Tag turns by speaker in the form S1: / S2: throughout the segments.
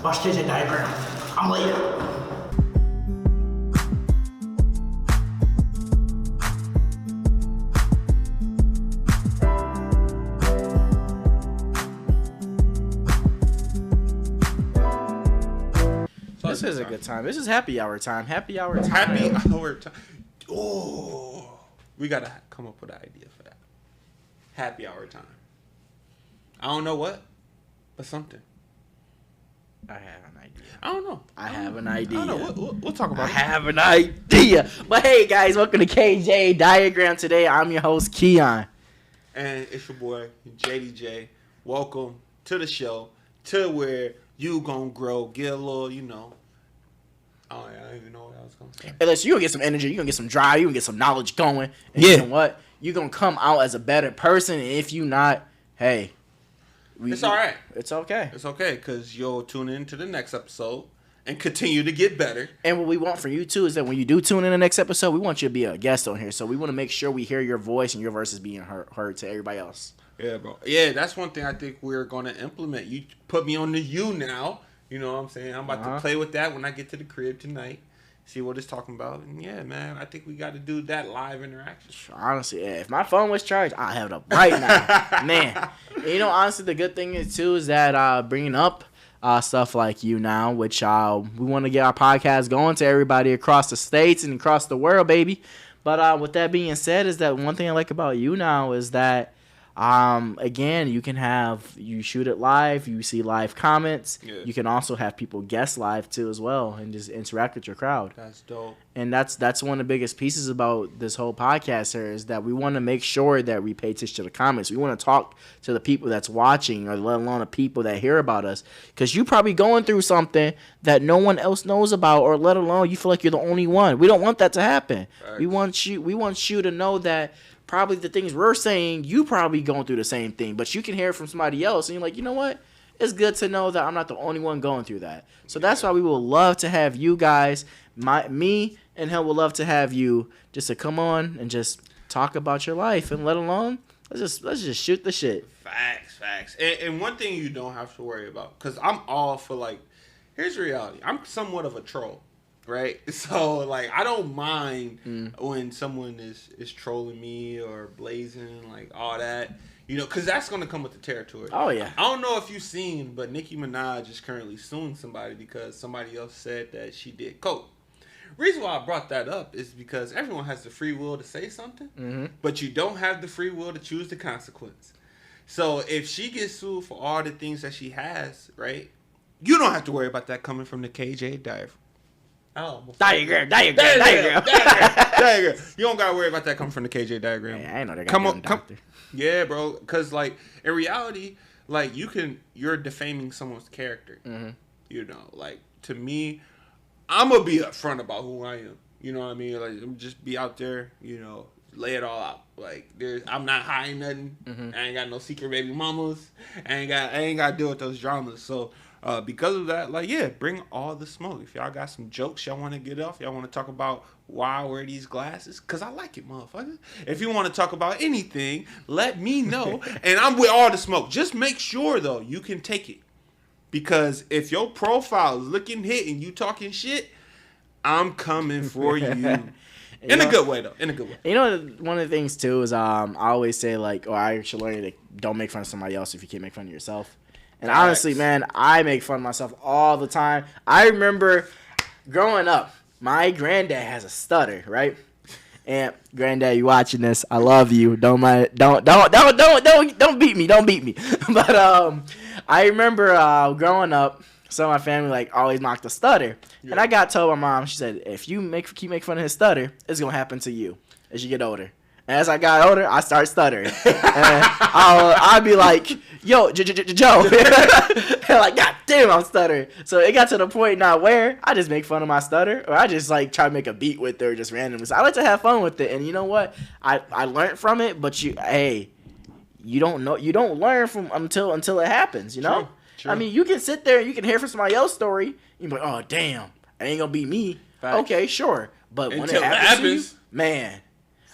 S1: Watch KJ Diagram. I'm late.
S2: This is a good time. This is happy hour time. Happy hour time.
S3: Happy hour time. Oh, we gotta come up with an idea for that. Happy hour time. I don't know what, but something.
S2: I have an idea.
S3: I don't know.
S2: I have an idea.
S3: I don't know. We'll talk about
S2: I
S3: it.
S2: have an idea. But hey, guys, welcome to KJ Diagram. Today, I'm your host, Keon.
S3: And it's your boy, JDJ. Welcome to the show, to where you gonna grow, get a little, Oh, yeah, I don't even know what I was going to say.
S2: Hey, listen, you're going to get some energy. You're going to get some drive. You're going to get some knowledge going. And
S3: Yeah.
S2: You know what? You're going to come out as a better person. And if you not, hey.
S3: It's all right.
S2: It's okay.
S3: It's okay, because you'll tune in to the next episode and continue to get better.
S2: And what we want from you, too, is that when you do tune in the next episode, we want you to be a guest on here. So we want to make sure we hear your voice and your verse is being heard to everybody else.
S3: Yeah, bro. Yeah, that's one thing I think we're going to implement. You put me on the you now. You know what I'm saying? I'm about to play with that when I get to the crib tonight. See what it's talking about. And yeah, man, I think we got to do that live interaction.
S2: Honestly, yeah, if my phone was charged, I'd have it up right now. Man. And honestly, the good thing is, too, is that bringing up stuff like you now, which we want to get our podcast going to everybody across the states and across the world, baby. But with that being said, is that one thing I like about you now is that again, you shoot it live, you see live comments. Yeah. You can also have people guest live too as well and just interact with your crowd.
S3: That's dope.
S2: And that's one of the biggest pieces about this whole podcast here is that we want to make sure that we pay attention to the comments. We want to talk to the people that's watching, or let alone the people that hear about us, because you probably going through something that no one else knows about, or let alone you feel like you're the only one. We don't want that to happen. Right. We want you to know that probably the things we're saying, you probably going through the same thing, but you can hear it from somebody else, and you're like, you know what? It's good to know that I'm not the only one going through that. So that's why we will love to have you guys, me and him will love to have you just to come on and just talk about your life, and let alone let's just shoot the shit.
S3: Facts. And one thing you don't have to worry about, because I'm all for here's the reality. I'm somewhat of a troll. Right, so I don't mind when someone is trolling me or blazing all that, because that's gonna come with the territory.
S2: Oh yeah.
S3: I don't know if you've seen, but Nicki Minaj is currently suing somebody because somebody else said that she did coke. Reason why I brought that up is because everyone has the free will to say something, but you don't have the free will to choose the consequence. So if she gets sued for all the things that she has, right, you don't have to worry about that coming from the KJ Diagram. Oh,
S2: Diagram.
S3: You don't gotta worry about that coming from the KJ Diagram.
S2: Yeah, I know they got doctor.
S3: Yeah, bro. Because in reality, you're defaming someone's character. To me, I'm gonna be upfront about who I am. You know what I mean? I'm just be out there. Lay it all out. I'm not hiding nothing. I ain't got no secret baby mamas. I ain't got to deal with those dramas. So. Because of that, bring all the smoke. If y'all got some jokes y'all want to get off, y'all want to talk about why I wear these glasses, because I like it, motherfucker. If you want to talk about anything, let me know, and I'm with all the smoke. Just make sure, though, you can take it. Because if your profile is looking hit and you talking shit, I'm coming for you. In a good way, though. In a good way.
S2: One of the things, too, is I always say, I actually learned that don't make fun of somebody else if you can't make fun of yourself. And honestly, man, I make fun of myself all the time. I remember growing up, my granddad has a stutter, right? And granddad, you watching this? I love you. Don't beat me. Don't beat me. But I remember growing up, some of my family always mocked the stutter, and I got told by mom. She said, if you keep making fun of his stutter, it's gonna happen to you as you get older. As I got older, I started stuttering. And I'd be like, yo, Joe. God damn, I'm stuttering. So it got to the point now where I just make fun of my stutter, or I just try to make a beat with it, or just randomly. So I like to have fun with it. And you know what? I learned from it, but you don't learn from until it happens, True. I mean, you can sit there and you can hear from somebody else's story. You be like, oh, damn, it ain't going to be me. Facts. Okay, sure. But when it happens to you, man.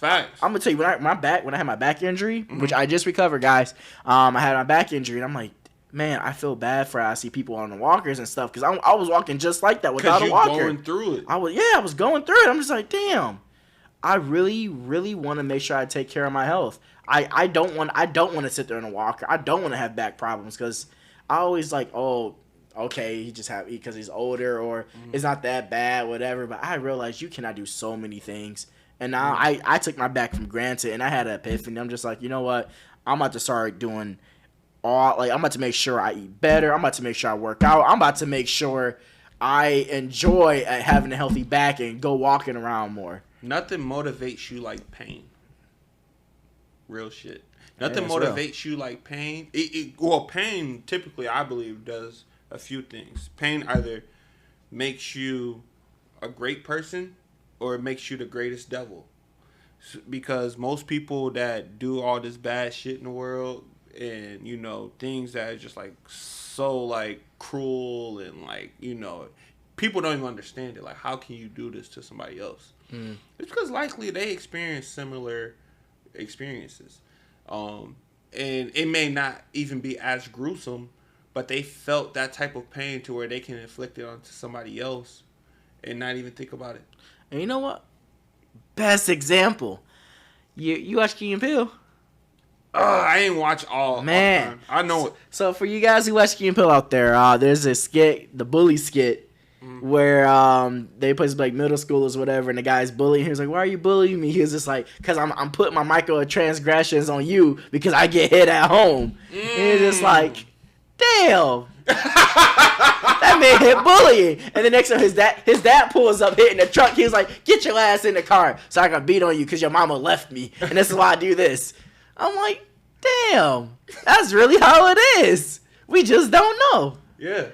S3: Facts.
S2: I'm gonna tell you, when I had my back injury, which I just recovered, guys. I had my back injury, and I'm like, man, I feel bad for I see people on the walkers and stuff because I was walking just like that without a walker.
S3: Going through it.
S2: I was going through it. I'm just like, damn. I really, really want to make sure I take care of my health. I don't want to sit there in a walker. I don't want to have back problems because I always like, oh, okay, he just have because he's older or it's not that bad, whatever. But I realized you cannot do so many things. And now I took my back for granted and I had an epiphany. I'm just like, you know what? I'm about to start doing I'm about to make sure I eat better. I'm about to make sure I work out. I'm about to make sure I enjoy having a healthy back and go walking around more.
S3: Nothing motivates you like pain. Real shit. Nothing
S2: Yeah,
S3: motivates you like pain. Pain typically, I believe, does a few things. Pain either makes you a great person or it makes you the greatest devil. Because most people that do all this bad shit in the world and, you know, things that are just like so like cruel and like, you know, people don't even understand it. Like, how can you do this to somebody else? It's because likely they experience similar experiences. And it may not even be as gruesome, but they felt that type of pain to where they can inflict it onto somebody else and not even think about it.
S2: And you know what? Best example. You watch Key and Peele?
S3: I ain't watch all.
S2: Man.
S3: All the time. I know it.
S2: So for you guys who watch Key and Peele out there, there's a skit, the bully skit, where they play like middle schoolers, whatever, and the guy's bullying. He was like, "Why are you bullying me?" He was just like, "Cause I'm putting my microtransgressions on you because I get hit at home." And he's just like, "Damn." That man hit bullying. And the next time his dad pulls up hitting the truck. He was like, "Get your ass in the car so I can beat on you because your mama left me. And this is why I do this." I'm like, damn, that's really how it is. We just don't know.
S3: Yeah.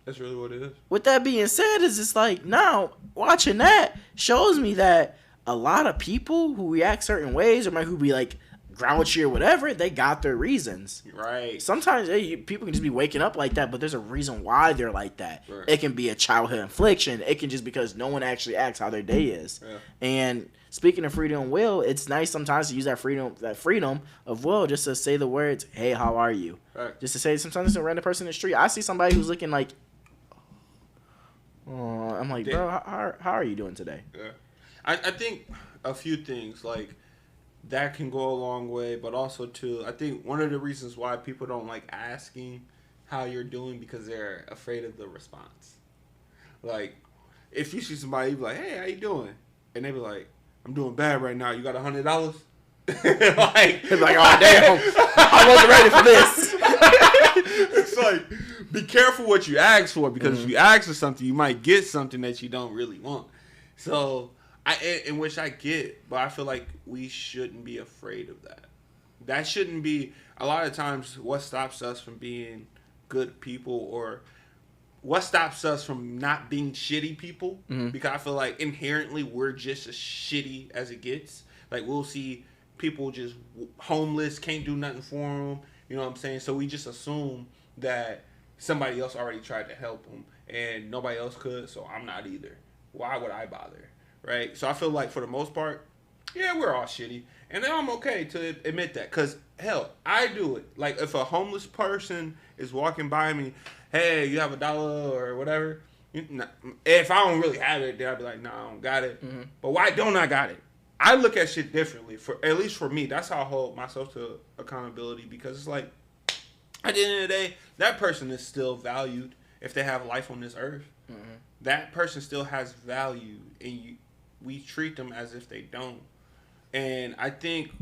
S3: That's really what it is.
S2: With that being said, it's just like now watching that shows me that a lot of people who react certain ways or might who be like grouchy or whatever, they got their reasons.
S3: Right.
S2: Sometimes people can just be waking up like that, but there's a reason why they're like that.
S3: Right.
S2: It can be a childhood infliction. It can just because no one actually acts how their day is.
S3: Yeah.
S2: And speaking of freedom of will, it's nice sometimes to use that freedom of will just to say the words, "Hey, how are you?"
S3: Right.
S2: Just to say sometimes to a random person in the street. I see somebody who's looking like, oh, I'm like, bro, how are you doing today?
S3: Yeah. I think a few things like that can go a long way, but also too, I think one of the reasons why people don't like asking how you're doing because they're afraid of the response. Like, if you see somebody, you be like, "Hey, how you doing?" And they be like, "I'm doing bad right now. You got $100?" Like,
S2: They're like, "Oh damn, I wasn't ready for this."
S3: It's like, be careful what you ask for because if you ask for something, you might get something that you don't really want. So, in which I get, but I feel like we shouldn't be afraid of that. That shouldn't be, a lot of times, what stops us from being good people or what stops us from not being shitty people, because I feel like inherently we're just as shitty as it gets. Like, we'll see people just homeless, can't do nothing for them, you know what I'm saying? So we just assume that somebody else already tried to help them and nobody else could, so I'm not either. Why would I bother? Right? So I feel like for the most part, yeah, we're all shitty. And then I'm okay to admit that. Because, hell, I do it. Like, if a homeless person is walking by me, "Hey, you have $1 or whatever?" If I don't really have it, then I'll be like, "Nah, I don't got it." But why don't I got it? I look at shit differently. At least for me, that's how I hold myself to accountability. Because it's like, at the end of the day, that person is still valued if they have life on this earth. That person still has value, and we treat them as if they don't. And I think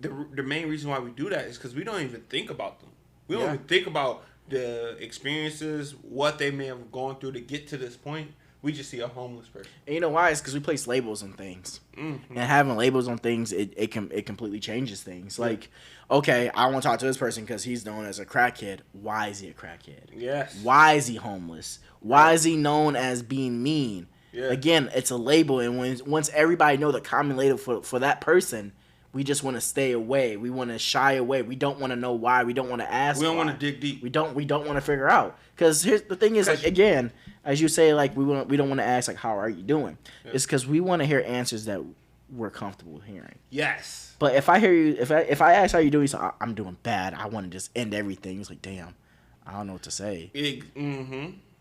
S3: the main reason why we do that is because we don't even think about them. We don't even think about the experiences, what they may have gone through to get to this point. We just see a homeless person.
S2: And you know why? It's because we place labels on things. And having labels on things, it completely changes things. Like, okay, I want to talk to this person because he's known as a crackhead. Why is he a crackhead?
S3: Yes.
S2: Why is he homeless? Why is he known as being mean? Yeah. Again, it's a label, and once everybody know the common label for that person, we just want to stay away. We want to shy away. We don't want to know why. We don't want to ask.
S3: We don't want
S2: to
S3: dig deep.
S2: We don't want to figure out. Because here's the thing is, like, again, as you say, like we don't want to ask like, "How are you doing?" Yeah. It's because we want to hear answers that we're comfortable hearing.
S3: Yes.
S2: But if I hear you, if I ask how you doing, so I'm doing bad. I want to just end everything. It's like, damn, I don't know what to say.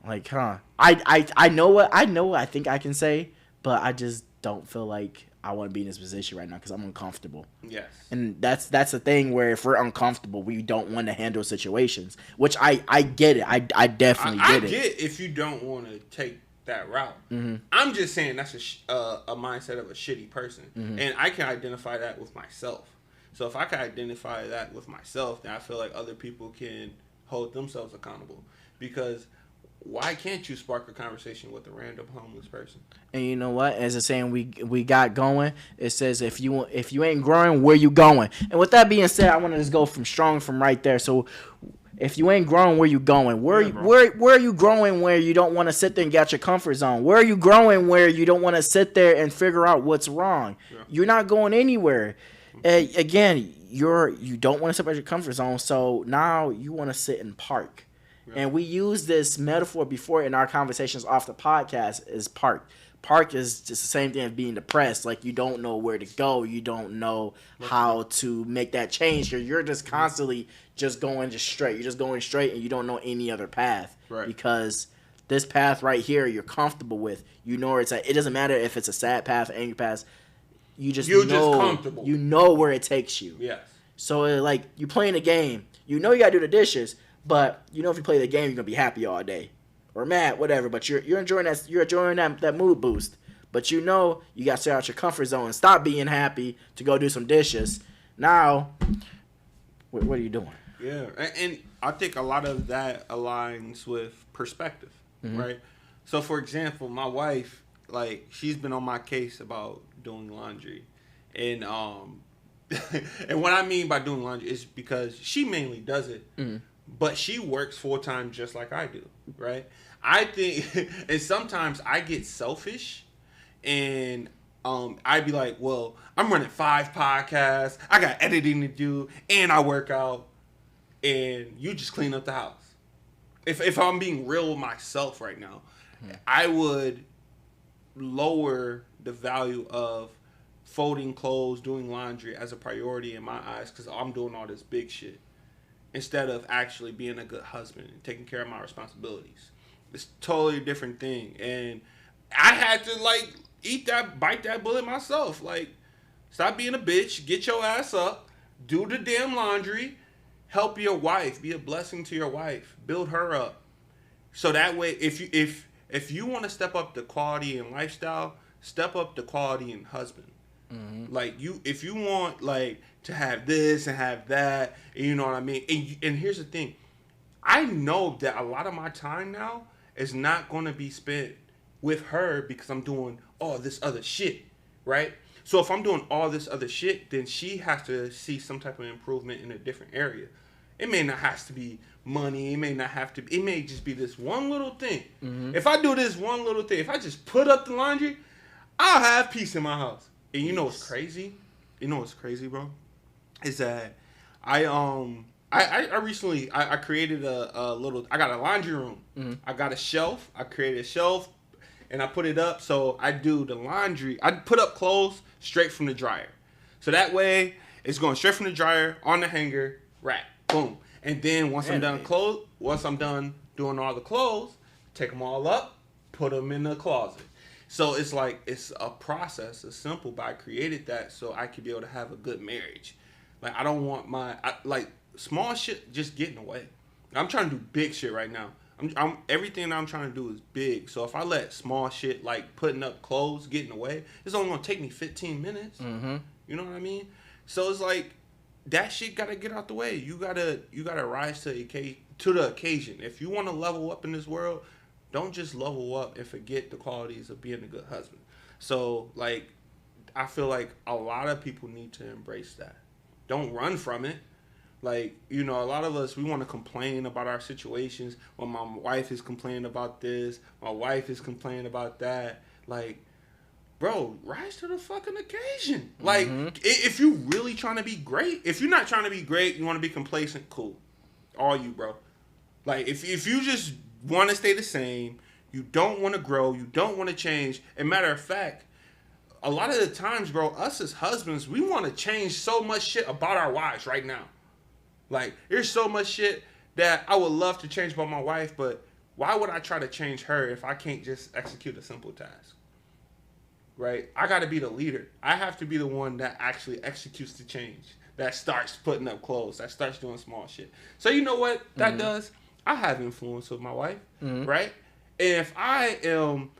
S2: Like, huh? I know what I think I can say, but I just don't feel like I want to be in this position right now because I'm uncomfortable.
S3: Yes.
S2: And that's the thing where if we're uncomfortable, we don't want to handle situations. Which I get it. I definitely get it.
S3: I get if you don't want to take that route.
S2: Mm-hmm.
S3: I'm just saying that's a mindset of a shitty person, and I can identify that with myself. So if I can identify that with myself, then I feel like other people can hold themselves accountable. Because why can't you spark a conversation with a random homeless person? And
S2: you know what? As a saying we got going, it says if you ain't growing, where you going? And with that being said, I want to just go from right there. So if you ain't growing, where you going? Where are you growing where you don't want to sit there and get your comfort zone? Where are you growing where you don't want to sit there and figure out what's wrong? Yeah. You're not going anywhere. Again, you don't want to sit at your comfort zone, so now you want to sit and park. Yeah. And we use this metaphor before in our conversations off the podcast is park. Park is just the same thing as being depressed. Like, you don't know where to go. You don't know how to make that change. You're just constantly just going straight. You're just going straight, and you don't know any other path. Right. Because this path right here, you're comfortable with. You know where it's at. It doesn't matter if it's a sad path, angry path. You're just comfortable. You know where it takes you. Yes. So, like, you playing a game. You know you got to do the dishes, but you know if you play the game, you're going to be happy all day. Or mad, whatever, but you're enjoying that mood boost. But you know you got to stay out your comfort zone and stop being happy to go do some dishes. Now, what are you doing?
S3: Yeah, and I think a lot of that aligns with perspective, right? So, for example, my wife, like, she's been on my case about doing laundry, and and what I mean by doing laundry is because she mainly does it, but she works full time just like I do, right? I think, and sometimes I get selfish, and I'd be like, well, I'm running 5 podcasts, I got editing to do, and I work out, and you just clean up the house. If I'm being real with myself right now, I would lower the value of folding clothes, doing laundry as a priority in my eyes because I'm doing all this big shit instead of actually being a good husband and taking care of my responsibilities. It's a totally different thing. And I had to, like, bite that bullet myself. Like, stop being a bitch, get your ass up, do the damn laundry, help your wife, be a blessing to your wife, build her up. So that way, if you want to step up the quality and lifestyle, step up the quality and husband. Like, if you want, like, to have this and have that, and you know what I mean? And here's the thing. I know that a lot of my time now is not going to be spent with her because I'm doing all this other shit, right? So if I'm doing all this other shit, then she has to see some type of improvement in a different area. It may not have to be money. It may not have to be. It may just be this one little thing. If I do this one little thing, if I just put up the laundry, I'll have peace in my house. And you know what's crazy? You know what's crazy, bro? Is that I recently created a little. I got a laundry room. I got a shelf. I created a shelf, and I put it up. So I do the laundry. I put up clothes straight from the dryer. So that way it's going straight from the dryer on the hanger. Rack. Boom. And then once I'm done doing all the clothes, take them all up, put them in the closet. So it's like, it's a process. It's simple, but I created that so I could be able to have a good marriage. Like, I don't want like, small shit just getting away. I'm trying to do big shit right now. Everything I'm trying to do is big. So if I let small shit, like putting up clothes, getting away, it's only going to take me 15 minutes. You know what I mean? So it's like, that shit got to get out the way. You gotta rise to the occasion. If you want to level up in this world, don't just level up and forget the qualities of being a good husband. So, like, I feel like a lot of people need to embrace that. Don't run from it. Like, you know, a lot of us, we want to complain about our situations. Well, my wife is complaining about this. My wife is complaining about that. Like, bro, rise to the fucking occasion. Like, if you really trying to be great, if you're not trying to be great, you want to be complacent, cool. All you, bro. Like, if you just want to stay the same, you don't want to grow, you don't want to change. And matter of fact, a lot of the times, bro, us as husbands, we want to change so much shit about our wives right now. Like, there's so much shit that I would love to change about my wife, but why would I try to change her if I can't just execute a simple task? Right? I got to be the leader. I have to be the one that actually executes the change, that starts putting up clothes, that starts doing small shit. So you know what that does? I have influence with my wife, right? And if I am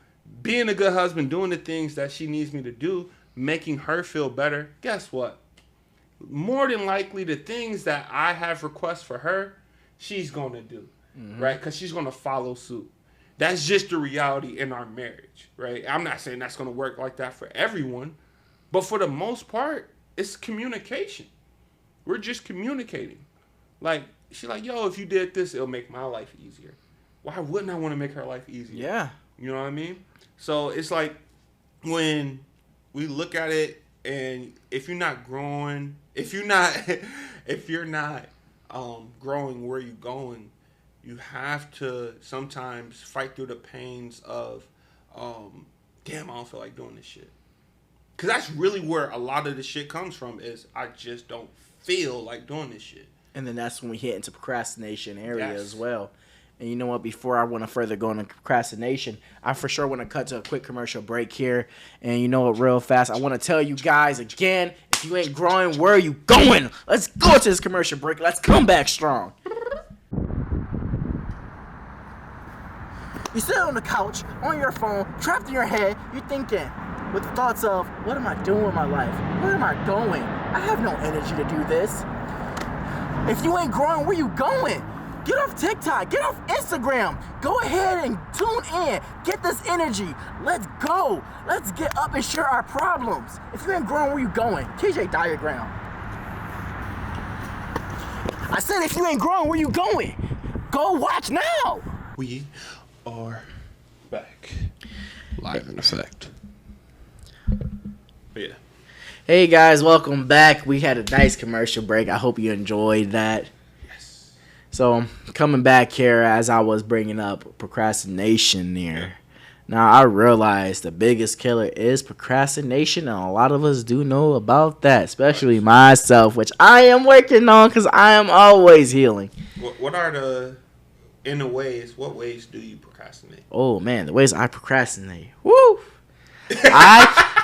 S3: being a good husband, doing the things that she needs me to do, making her feel better, guess what? More than likely, the things that I have requests for her, she's going to do, right? Because she's going to follow suit. That's just the reality in our marriage, right? I'm not saying that's going to work like that for everyone, but for the most part, it's communication. We're just communicating. Like, she's like, yo, if you did this, it'll make my life easier. Why wouldn't I want to make her life easier?
S2: Yeah.
S3: You know what I mean? So it's like when we look at it, and if you're not growing, if you're not growing where you're going, you have to sometimes fight through the pains of, damn, I don't feel like doing this shit. Because that's really where a lot of the shit comes from, is I just don't feel like doing this shit.
S2: And then that's when we hit into procrastination area as well. And you know what? Before I want to further go into procrastination, I for sure want to cut to a quick commercial break here. And you know what? Real fast, I want to tell you guys again, if you ain't growing, where are you going? Let's go to this commercial break. Let's come back strong. You sit on the couch, on your phone, trapped in your head, you're thinking with the thoughts of, what am I doing with my life? Where am I going? I have no energy to do this. If you ain't growing, where you going? Get off TikTok. Get off Instagram. Go ahead and tune in. Get this energy. Let's go. Let's get up and share our problems. If you ain't growing, where you going? KJDiagram. I said if you ain't growing, where you going? Go watch now.
S3: We are back. Live in effect. But yeah.
S2: Hey guys, welcome back. We had a nice commercial break. I hope you enjoyed that.
S3: Yes.
S2: So, coming back here as I was bringing up procrastination here. Now, I realize the biggest killer is procrastination, and a lot of us do know about that, especially myself, which I am working on because I am always healing.
S3: What ways do you procrastinate?
S2: Oh, man, the ways I procrastinate. Woo!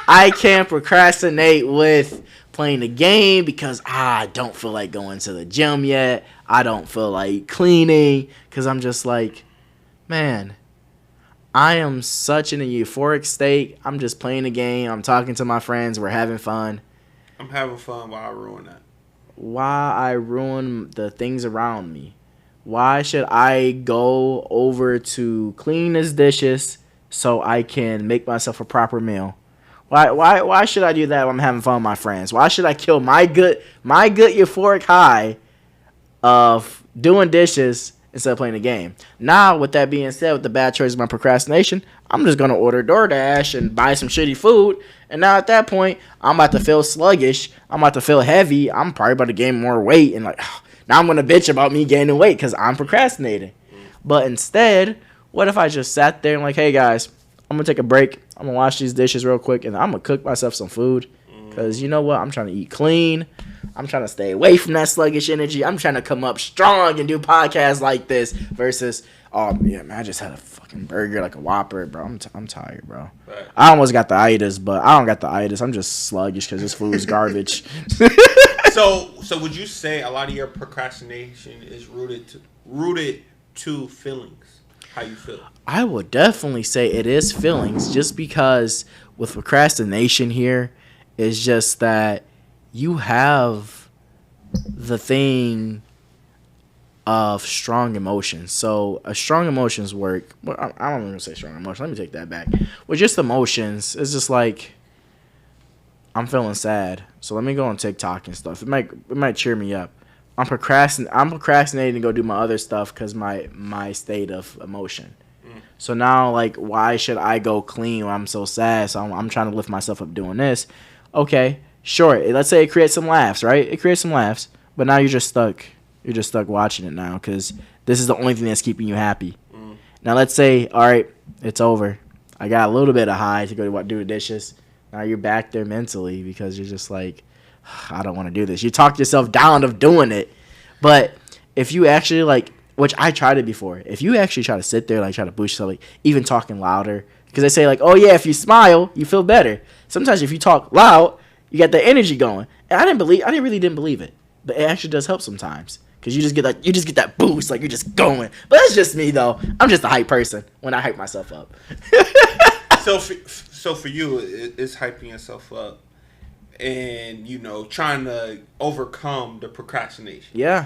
S2: I can't procrastinate with playing the game because I don't feel like going to the gym yet. I don't feel like cleaning because I'm just like, man, I am such in a euphoric state. I'm just playing the game. I'm talking to my friends. We're having fun.
S3: I'm having fun while I ruin that.
S2: Why I ruin the things around me? Why should I go over to clean his dishes so I can make myself a proper meal? Why should I do that when I'm having fun with my friends? Why should I kill my good euphoric high of doing dishes instead of playing the game? Now, with that being said, with the bad choice of my procrastination, I'm just going to order DoorDash and buy some shitty food. And now at that point, I'm about to feel sluggish. I'm about to feel heavy. I'm probably about to gain more weight. And now I'm going to bitch about me gaining weight because I'm procrastinating. But instead, what if I just sat there and hey guys, I'm going to take a break. I'm going to wash these dishes real quick and I'm going to cook myself some food. Because you know what? I'm trying to eat clean. I'm trying to stay away from that sluggish energy. I'm trying to come up strong and do podcasts like this versus, oh, yeah, man, I just had a fucking burger like a Whopper, bro. I'm tired, bro. Right. I almost got the itis, but I don't got the itis. I'm just sluggish because this food is garbage.
S3: So would you say a lot of your procrastination is rooted to feelings? How you feel?
S2: I would definitely say it is feelings, just because with procrastination here, it's just that you have the thing of strong emotions. So strong emotions work. Well, I don't even say strong emotions. Let me take that back. With just emotions, it's just like I'm feeling sad, so let me go on TikTok and stuff. It might cheer me up. I'm procrastinating to go do my other stuff because my state of emotion. So now, why should I go clean when I'm so sad? So I'm trying to lift myself up doing this. Okay, sure. Let's say it creates some laughs, right? It creates some laughs, but now you're just stuck. You're just stuck watching it now because this is the only thing that's keeping you happy. Now let's say, all right, it's over. I got a little bit of high to go do the dishes. Now you're back there mentally because you're just like, I don't want to do this. You talk yourself down of doing it. But if you actually like, which I tried it before, if you actually try to sit there, like try to boost yourself, like even talking louder, because they say like, oh yeah, if you smile, you feel better. Sometimes if you talk loud, you get the energy going. And I really didn't believe it, but it actually does help sometimes. Cause you just get that boost, like you're just going. But that's just me though. I'm just a hype person when I hype myself up.
S3: So for you, it's hyping yourself up, and trying to overcome the procrastination.
S2: Yeah,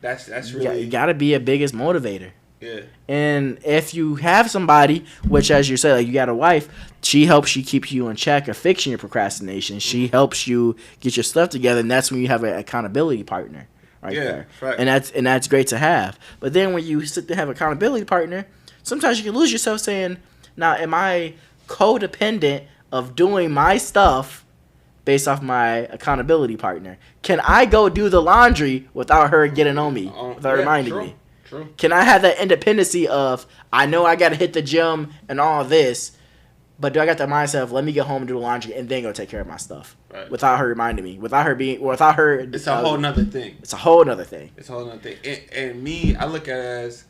S3: that's really
S2: you gotta be a biggest motivator.
S3: Yeah.
S2: And if you have somebody, which as you say, like you got a wife, she helps you keep you in check or fixing your procrastination. She helps you get your stuff together, and that's when you have an accountability partner. Right there.
S3: Right.
S2: And that's great to have. But then when you sit there and have an accountability partner, sometimes you can lose yourself saying, now am I codependent of doing my stuff based off my accountability partner? Can I go do the laundry without her getting on me, without reminding me?
S3: True.
S2: Can I have that independency of, I know I got to hit the gym and all this, but do I got the mindset of let me get home and do the laundry and then go take care of my stuff?
S3: Right.
S2: Without her reminding me, without her.
S3: It's a whole nother thing.
S2: It's a whole nother thing.
S3: And me, I look at it as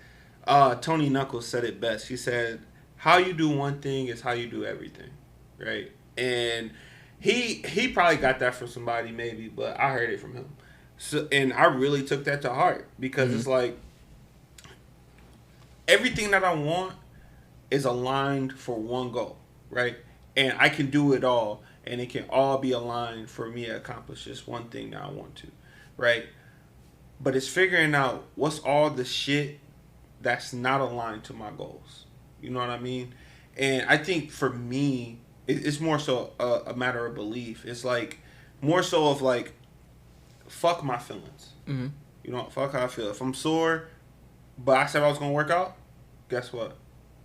S3: Tony Knuckles said it best. He said, how you do one thing is how you do everything. Right? And he probably got that from somebody maybe, but I heard it from him. So, and I really took that to heart because it's like everything that I want is aligned for one goal, right? And I can do it all, and it can all be aligned for me to accomplish this one thing that I want to, right? But it's figuring out what's all the shit that's not aligned to my goals. You know what I mean? And I think for me, it's more so a matter of belief. It's like more so of like, fuck my feelings. Mm-hmm. Fuck how I feel. If I'm sore, but I said I was gonna work out, guess what?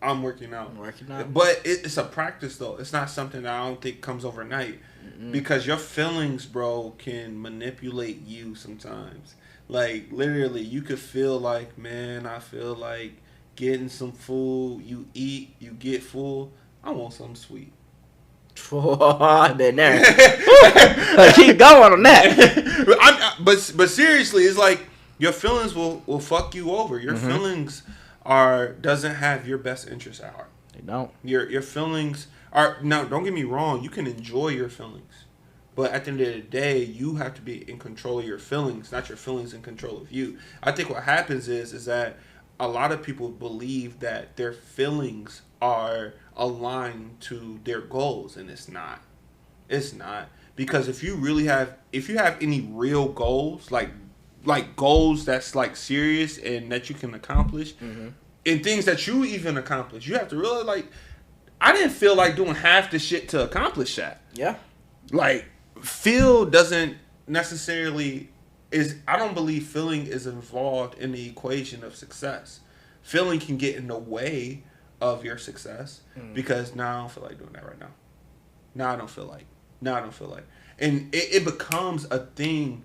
S3: I'm working out. But it's a practice though. It's not something that I don't think comes overnight. Because your feelings, bro, can manipulate you sometimes. Like literally, you could feel like, man, I feel like getting some food. You eat, you get full. I want something sweet.
S2: I've been there. Keep going on that.
S3: But seriously, it's like your feelings will fuck you over. Your feelings doesn't have your best interests at heart.
S2: They don't.
S3: Your feelings are now. Don't get me wrong. You can enjoy your feelings, but at the end of the day, you have to be in control of your feelings, not your feelings in control of you. I think what happens is that a lot of people believe that their feelings are aligned to their goals, and it's not. It's not, because if you have any real goals, like goals that's like serious and that you can accomplish, and things that you even accomplish, you have to really like. I didn't feel like doing half the shit to accomplish that.
S2: Yeah.
S3: Like, feel doesn't necessarily I don't believe feeling is involved in the equation of success. Feeling can get in the way of your success because now I don't feel like doing that right now. Now I don't feel like. And it becomes a thing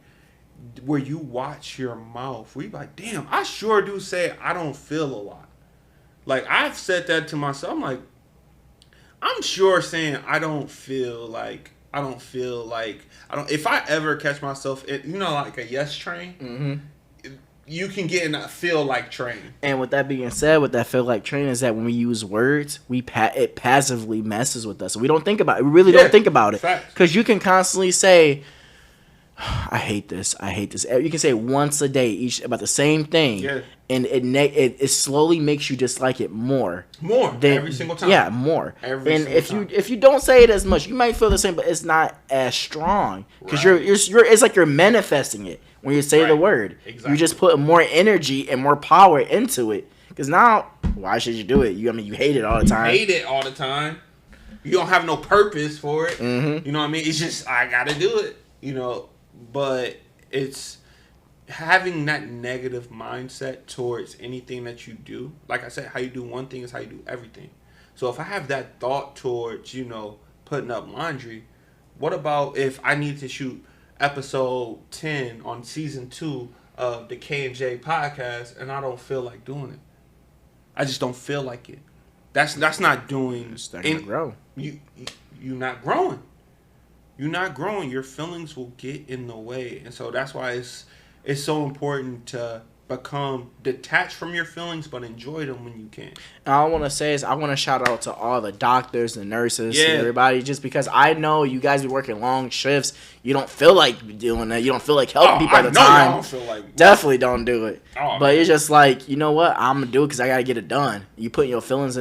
S3: where you watch your mouth where you like, damn, I sure do say I don't feel a lot. Like, I've said that to myself. I'm like, I'm sure saying I don't feel like, if I ever catch myself, like a yes train, you can get in a feel like train.
S2: And with that being said, with that feel like train is that when we use words, it passively messes with us. We don't think about it. We really don't think about it. Because you can constantly say, I hate this. You can say once a day about the same thing. Yeah. And it slowly makes you dislike it more.
S3: Every single time.
S2: Yeah, more. If you don't say it as much, you might feel the same, but it's not as strong. Because it's like you're manifesting it when you say the word. Exactly. You just put more energy and more power into it. Because now, why should you do it? You hate it all the time.
S3: You hate it all the time. You don't have no purpose for it. Mm-hmm. You know what I mean? It's just, I got to do it. But it's having that negative mindset towards anything that you do. Like I said, how you do one thing is how you do everything. So if I have that thought towards, putting up laundry, what about if I need to shoot episode 10 on season 2 of the K&J podcast and I don't feel like doing it? I just don't feel like it. That's not doing.
S2: It's not gonna grow.
S3: You're not growing. you're not growing. Your feelings will get in the way, and so that's why it's so important to become detached from your feelings, but enjoy them when you can.
S2: And all I want to say is I want to shout out to all the doctors and nurses and
S3: Yeah.
S2: everybody, just because I know you guys be working long shifts. You don't feel like doing that. You don't feel like helping people at the time.
S3: I don't feel like
S2: Definitely don't do it.
S3: Oh,
S2: But
S3: man.
S2: it's just like, you know what? I'm gonna do it because I gotta get it done. You putting your feelings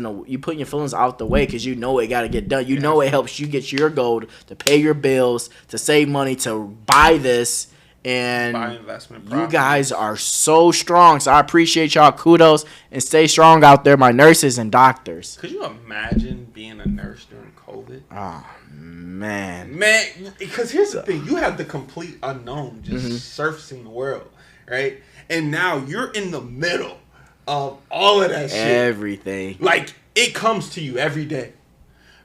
S2: out the way because you know it gotta get done. You know it helps you get your goal to pay your bills, to save money, to buy this. And
S3: buy investment
S2: you
S3: properties.
S2: guys are so strong. So I appreciate y'all. Kudos and stay strong out there, my nurses and doctors.
S3: Could you imagine being a nurse during COVID?
S2: Oh man.
S3: Man, because here's the thing. You have the complete unknown just surfacing the world, right? And now you're in the middle of all of that shit.
S2: Everything.
S3: Like, it comes to you every day.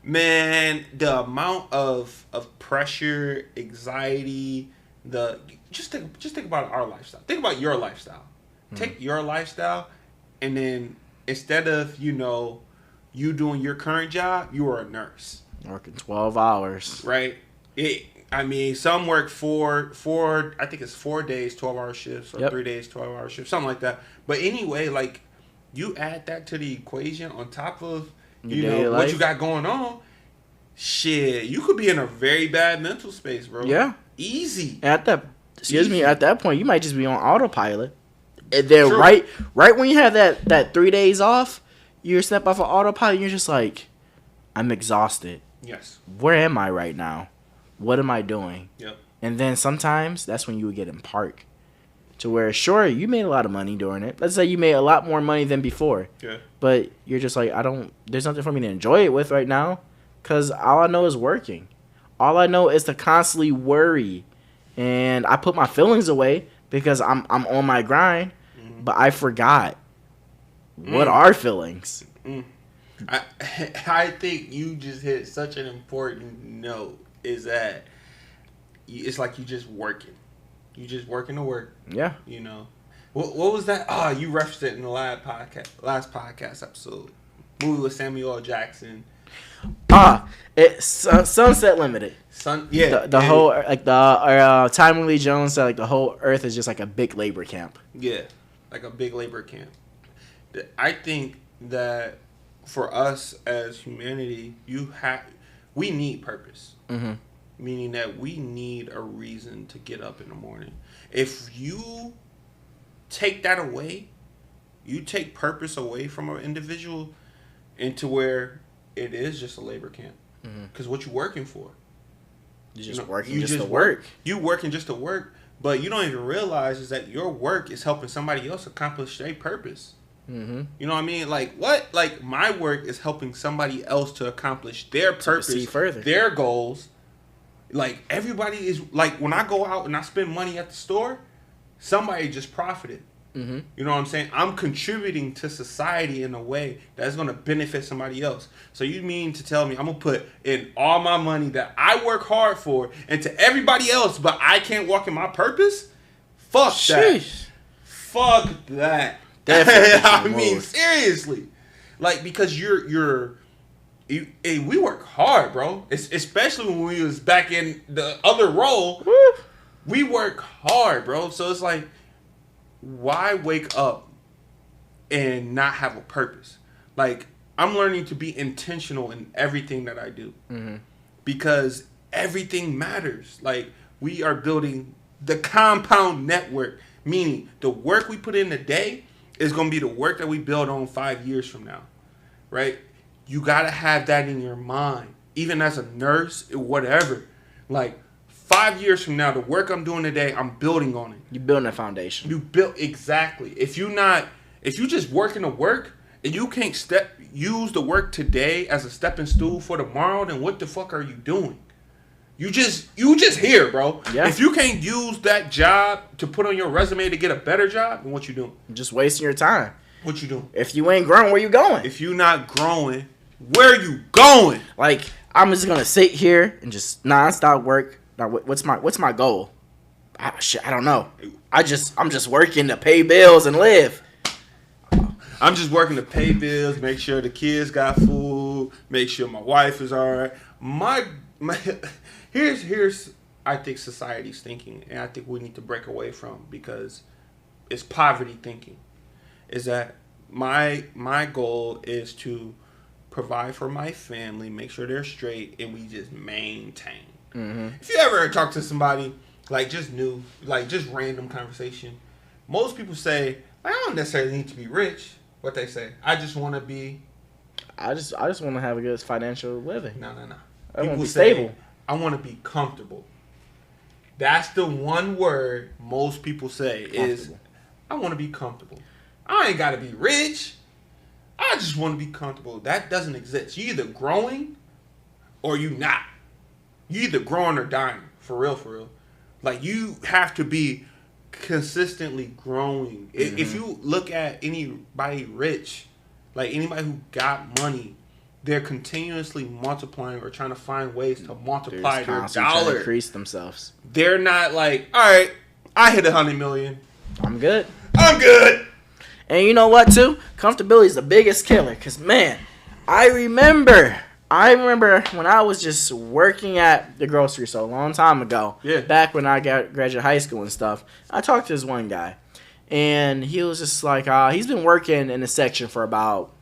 S3: Man, the amount of pressure, anxiety, just think about our lifestyle. Think about your lifestyle. Take your lifestyle, and then instead of, you doing your current job, you are a nurse.
S2: Working 12 hours.
S3: Right? Some work I think it's 4 days, 12-hour shifts, or 3 days, 12-hour shifts, something like that. But anyway, like, you add that to the equation on top of, what you got going on, shit, you could be in a very bad mental space, bro.
S2: Yeah.
S3: Easy.
S2: At that point, you might just be on autopilot. And then
S3: True.
S2: right when you have that 3 days off, you step off of autopilot, and you're just like, I'm exhausted.
S3: Yes.
S2: Where am I right now? What am I doing?
S3: Yep.
S2: And then sometimes that's when you would get in park. To where, sure, you made a lot of money during it. Let's say you made a lot more money than before.
S3: Yeah.
S2: But you're just like, there's nothing for me to enjoy it with right now. Because all I know is working. All I know is to constantly worry. And I put my feelings away because I'm on my grind.
S3: Mm-hmm.
S2: But I forgot. What are feelings?
S3: I think you just hit such an important note, is that it's like you just working. You just working to work.
S2: Yeah.
S3: What was that? Oh, you referenced it in the last podcast episode. Movie with Samuel L. Jackson.
S2: It's Sunset Limited.
S3: Yeah.
S2: The whole, like, Tommy Lee Jones said, like, the whole earth is just like a big labor camp.
S3: Yeah, like a big labor camp. I think that for us as humanity, we need purpose.
S2: Mm-hmm.
S3: Meaning that we need a reason to get up in the morning. If you take that away, you take purpose away from an individual into where it is just a labor camp. Because what you working for?
S2: You're just working just to work.
S3: You working just to work, but you don't even realize is that your work is helping somebody else accomplish their purpose.
S2: Mm-hmm.
S3: You know what I mean? Like, what? Like, my work is helping somebody else to accomplish their purpose,
S2: see further.
S3: their goals. Like, everybody is, like, when I go out and I spend money at the store, somebody just profited.
S2: Mm-hmm.
S3: You know what I'm saying? I'm contributing to society in a way that's going to benefit somebody else. So you mean to tell me I'm going to put in all my money that I work hard for into everybody else, but I can't walk in my purpose? Fuck that.
S2: Sheesh.
S3: Fuck that. I mean, seriously. Like, because we work hard, bro. Especially when we was back in the other role.
S2: Woo.
S3: We work hard, bro. So it's like, why wake up and not have a purpose? Like, I'm learning to be intentional in everything that I do.
S2: Mm-hmm.
S3: Because everything matters. Like, we are building the compound network. Meaning, the work we put in today is going to be the work that we build on 5 years from now. Right? You got to have that in your mind. Even as a nurse, whatever. Like, 5 years from now, the work I'm doing today, I'm building on it.
S2: You're building a foundation.
S3: You built, exactly. If you just working to work and you can't use the work today as a stepping stool for tomorrow, then what the fuck are you doing? You just here, bro.
S2: Yeah.
S3: If you can't use that job to put on your resume to get a better job, then what you doing?
S2: You're just wasting your time.
S3: What you doing?
S2: If you ain't growing, where you going?
S3: If you not growing, where you going?
S2: Like, I'm just gonna sit here and just nonstop work. Now, what's my goal? I don't know. I'm just working to pay bills and live.
S3: I'm just working to pay bills, make sure the kids got food, make sure my wife is all right. Here's I think society's thinking, and I think we need to break away from, because it's poverty thinking. Is that my goal is to provide for my family, make sure they're straight, and we just maintain.
S2: Mm-hmm.
S3: If you ever talk to somebody like just random conversation, most people say, I don't necessarily need to be rich. What they say, I just want to be.
S2: I just want to have a good financial living.
S3: No.
S2: I want to be
S3: say,
S2: stable.
S3: I want to be comfortable. That's the one word most people say is, I want to be comfortable. I ain't got to be rich. I just want to be comfortable. That doesn't exist. You either growing or you not. You either growing or dying. For real. Like, you have to be consistently growing. Mm-hmm. If you look at anybody rich, like anybody who got money, they're continuously multiplying or trying to find ways to multiply their dollar.
S2: Increase themselves.
S3: They're not like, all right, I hit 100 million.
S2: I'm good. And you know what, too? Comfortability is the biggest killer. Because, man, I remember when I was just working at the grocery store a long time ago.
S3: Yeah.
S2: Back when I graduated high school and stuff. I talked to this one guy. And he was just like, he's been working in the section for about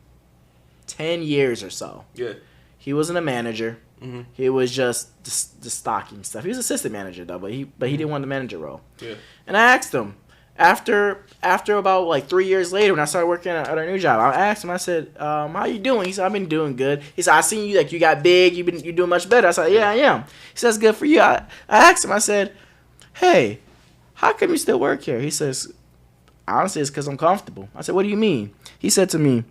S2: 10 years or so.
S3: Yeah.
S2: He wasn't a manager.
S3: Mm-hmm.
S2: He was just the stocking stuff. He was assistant manager, though, but he didn't want the manager role.
S3: Yeah.
S2: And I asked him, after about like 3 years later, when I started working at our new job, I asked him, I said, how you doing? He said, I've been doing good. He said, I seen you, like, you got big, you're doing much better. I said, yeah, I am. He said, that's good for you. I asked him, I said, hey, how come you still work here? He says, honestly, it's because I'm comfortable. I said, what do you mean? He said to me,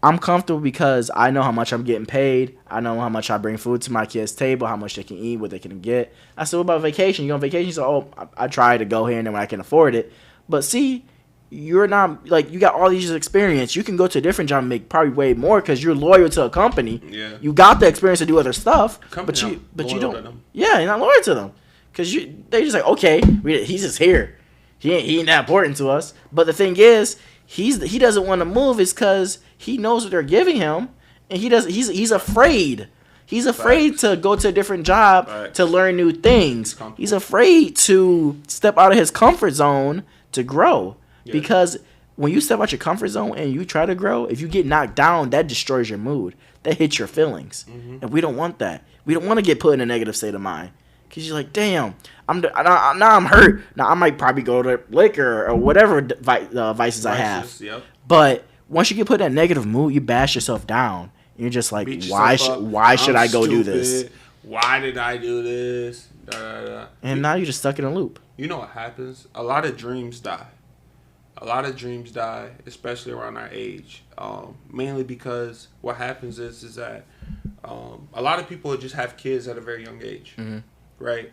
S2: I'm comfortable because I know how much I'm getting paid. I know how much I bring food to my kids' table, how much they can eat, what they can get. I said, what about vacation? You go on vacation? He said, I try to go here and then when I can afford it. But see, you're not, like, you got all these years of experience. You can go to a different job and make probably way more because you're loyal to a company.
S3: Yeah.
S2: You got the experience to do other stuff, but you don't. Yeah, you're not loyal to them because they just like, okay, he's just here. He ain't that important to us. But the thing is, he doesn't want to move is because he knows what they're giving him, and he's afraid. He's afraid to go to a different job to learn new things. He's afraid to step out of his comfort zone to grow. Yeah. Because when you step out your comfort zone and you try to grow, if you get knocked down, that destroys your mood. That hits your feelings. Mm-hmm. And we don't want that. We don't want to get put in a negative state of mind. Because you're like, damn, now I'm hurt. Now I might probably go to liquor or whatever vices I have. Yep. But once you get put in that negative mood, you bash yourself down. You're just like, why should I go do this?
S3: Why did I do this?
S2: And now you're just stuck in a loop.
S3: You know what happens? A lot of dreams die. Especially around our age. Mainly because what happens is that a lot of people just have kids at a very young age. Mm-hmm. Right?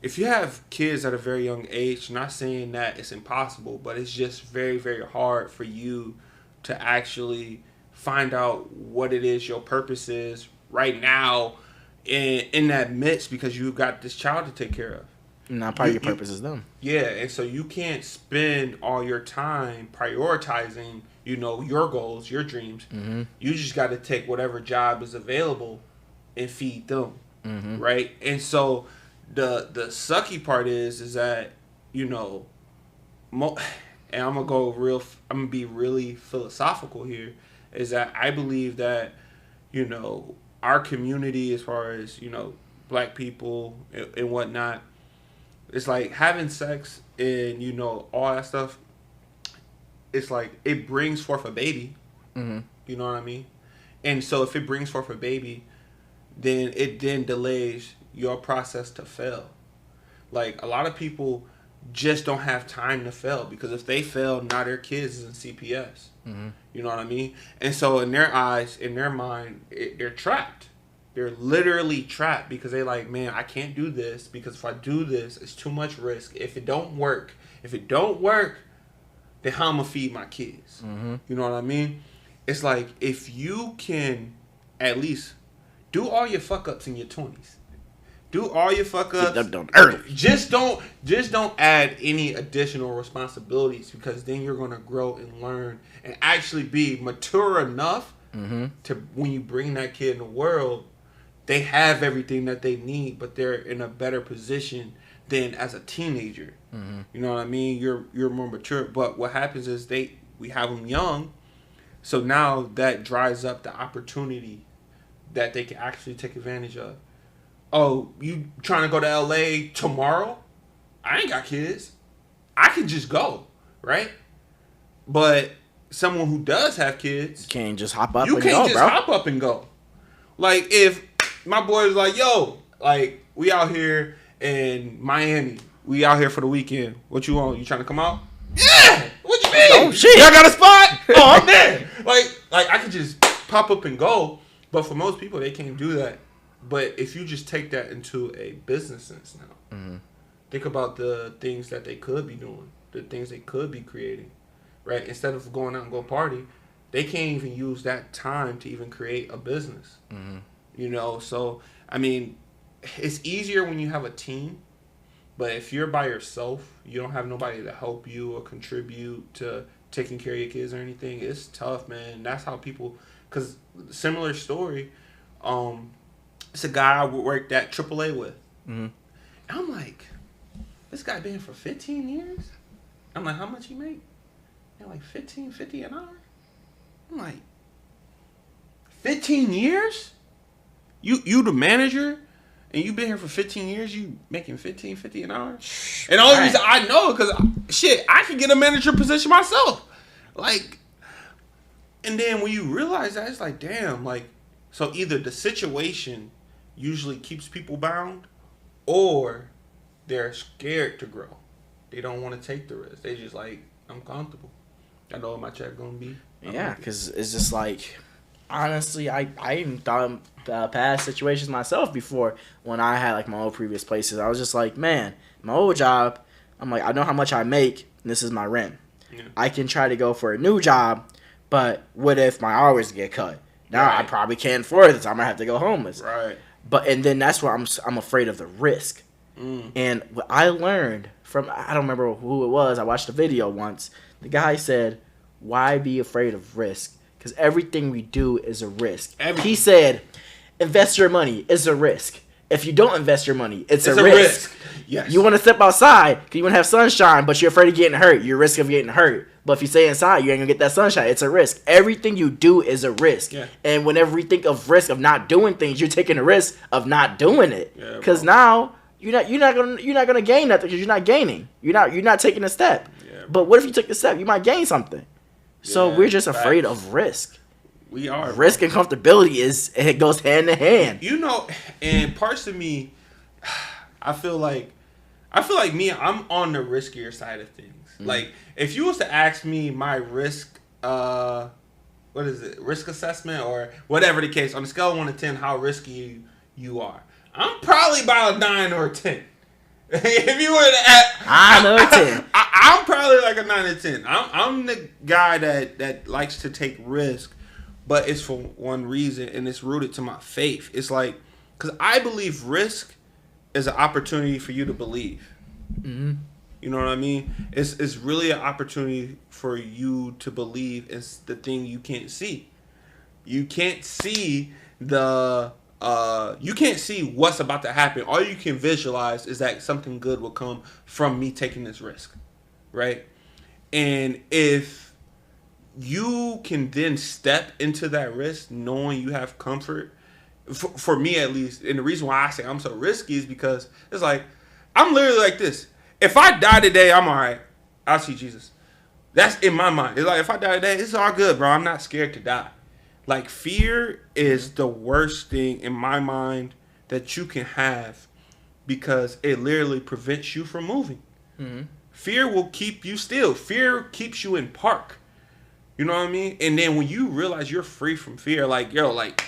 S3: If you have kids at a very young age, not saying that it's impossible, but it's just very, very hard for you to actually find out what it is your purpose is right now in that midst because you've got this child to take care of.
S2: Not part of your purpose is them.
S3: Yeah, and so you can't spend all your time prioritizing, your goals, your dreams. Mm-hmm. You just got to take whatever job is available and feed them, mm-hmm. right? And so the sucky part is that, and I'm gonna be really philosophical here, is that I believe that, our community as far as, black people and whatnot, it's like having sex and, all that stuff, it's like it brings forth a baby. Mm-hmm. You know what I mean? And so if it brings forth a baby, then it delays your process to fail. Like, a lot of people just don't have time to fail because if they fail, now their kids is in CPS. Mm-hmm. You know what I mean? And so in their eyes, in their mind, they're trapped. They're literally trapped because they're like, man, I can't do this because if I do this, it's too much risk. If it don't work, then how am I gonna feed my kids? Mm-hmm. You know what I mean? It's like, if you can at least do all your fuck ups in your 20s. Do all your fuck ups. Just don't add any additional responsibilities because then you're gonna grow and learn and actually be mature enough mm-hmm. to when you bring that kid in the world, they have everything that they need, but they're in a better position than as a teenager.
S2: Mm-hmm.
S3: You know what I mean? You're more mature. But what happens is we have them young, so now that dries up the opportunity that they can actually take advantage of. Oh, you trying to go to LA tomorrow? I ain't got kids. I can just go, right? But someone who does have kids,
S2: You can't just hop up
S3: you
S2: and
S3: can't
S2: go,
S3: just
S2: bro.
S3: hop up and go. Like, if my boy was like, yo, like, we out here in Miami. We out here for the weekend. What you want? You trying to come out? Yeah! What you mean?
S2: Oh, shit.
S3: Y'all got a spot? Oh, I'm there. Like I could just pop up and go. But for most people, they can't do that. But if you just take that into a business sense now, think about the things that they could be doing, the things they could be creating, right? Instead of going out and go party, they can't even use that time to even create a business. You know, so, I mean, it's easier when you have a team, but if you're by yourself, you don't have nobody to help you or contribute to taking care of your kids or anything, it's tough, man. That's how people, because similar story, it's a guy I worked at AAA with. And I'm like, this guy been here for 15 years? I'm like, how much he make? They're like $15.50 an hour? I'm like, 15 years? You the manager, and you been here for 15 years, you making $15.50 an hour? And the only reason I know, because, shit, I could get a manager position myself. Like, and then when you realize that, it's like, damn, like, so either the situation usually keeps people bound, or they're scared to grow. They don't want to take the risk. They just like, I'm comfortable. I know what my check gonna be.
S2: Yeah, because it's just like, honestly, I even thought of past situations myself before when I had like my old previous places. I was just like, man, my old job, I'm like, I know how much I make, and this is my rent. Yeah. I can try to go for a new job, but what if my hours get cut? Now I probably can't afford it, so I'm gonna have to go homeless.
S3: Right.
S2: And then that's where I'm afraid of the risk. And what I learned from, I don't remember who it was, I watched a video once. The guy said, why be afraid of risk? Because everything we do is a risk. He said, invest your money. It's a risk. If you don't invest your money, it's a risk.
S3: Yes.
S2: You want to step outside because you want to have sunshine, but you're afraid of getting hurt. You're at risk of getting hurt. But if you stay inside, you ain't going to get that sunshine. It's a risk. Everything you do is a risk. Yeah. And whenever we think of risk of not doing things, you're taking a risk of not doing it. Because now you're not gonna gain nothing because you're not gaining. You're not taking a step. Yeah, but what if you took the step? You might gain something. So we're just afraid of risk.
S3: We are.
S2: Risk and comfortability it goes hand in hand.
S3: You know, and parts of me, I feel like me, I'm on the riskier side of things. Like, if you was to ask me my risk, risk assessment or whatever the case, on a scale of 1 to 10, how risky you are, I'm probably about a 9 or a 10. If you were to ask,
S2: 9 or 10.
S3: I'm probably like a 9 or 10. I'm the guy that likes to take risk, but it's for one reason, and it's rooted to my faith. It's like, because I believe risk is an opportunity for you to believe. You know what I mean? It's really an opportunity for you to believe in the thing you can't see. You can't see you can't see what's about to happen. All you can visualize is that something good will come from me taking this risk, right? And if you can then step into that risk knowing you have comfort, for me at least, and the reason why I say I'm so risky is because it's like, I'm literally like this. If I die today, I'm all right. I'll see Jesus. That's in my mind. It's like, if I die today, it's all good, bro. I'm not scared to die. Like, fear is the worst thing in my mind that you can have because it literally prevents you from moving. Fear will keep you still. Fear keeps you in park. You know what I mean? And then when you realize you're free from fear, like, yo, like,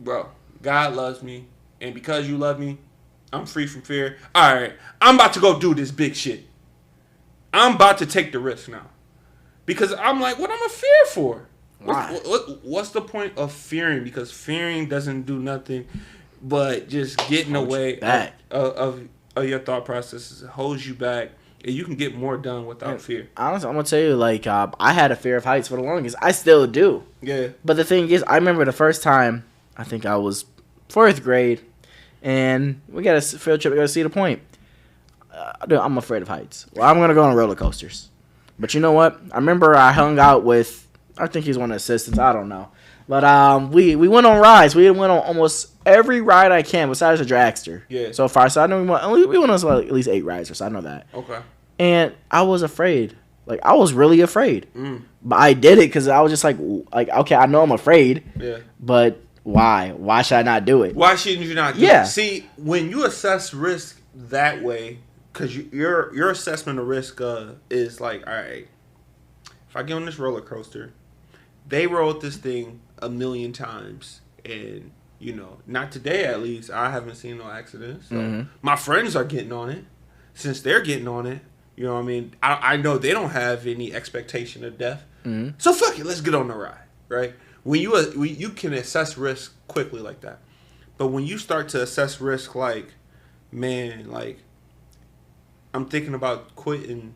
S3: bro, God loves me. And because you love me, I'm free from fear. All right, I'm about to go do this big shit. I'm about to take the risk now. Because I'm like, what am I fear for? What's the point of fearing? Because fearing doesn't do nothing but just get in the way of your thought processes. It holds you back, and you can get more done without fear.
S2: Honestly, I'm going to tell you, like, I had a fear of heights for the longest. I still do.
S3: Yeah.
S2: But the thing is, I remember the first time, I think I was 4th grade, and we got a field trip to go see the point. Dude, I'm afraid of heights. Well, I'm going to go on roller coasters. But you know what? I remember I hung out with, I think he's one of the assistants. I don't know. But we went on rides. We went on almost every ride I can besides the dragster.
S3: Yeah.
S2: So far. So I know we went on at least 8 rides, so I know that.
S3: Okay.
S2: And I was afraid. Like, I was really afraid. But I did it because I was just like, okay, I know I'm afraid.
S3: Yeah.
S2: But why? Why should I not do it?
S3: Why shouldn't you not do it? See, when you assess risk that way, because your assessment of risk is like, all right, if I get on this roller coaster, they rode this thing a million times, and you know, not today at least. I haven't seen no accidents. So my friends are getting on it. Since they're getting on it, you know what I mean? I know they don't have any expectation of death. So fuck it, let's get on the ride, right? When you can assess risk quickly like that, but when you start to assess risk like, man, like I'm thinking about quitting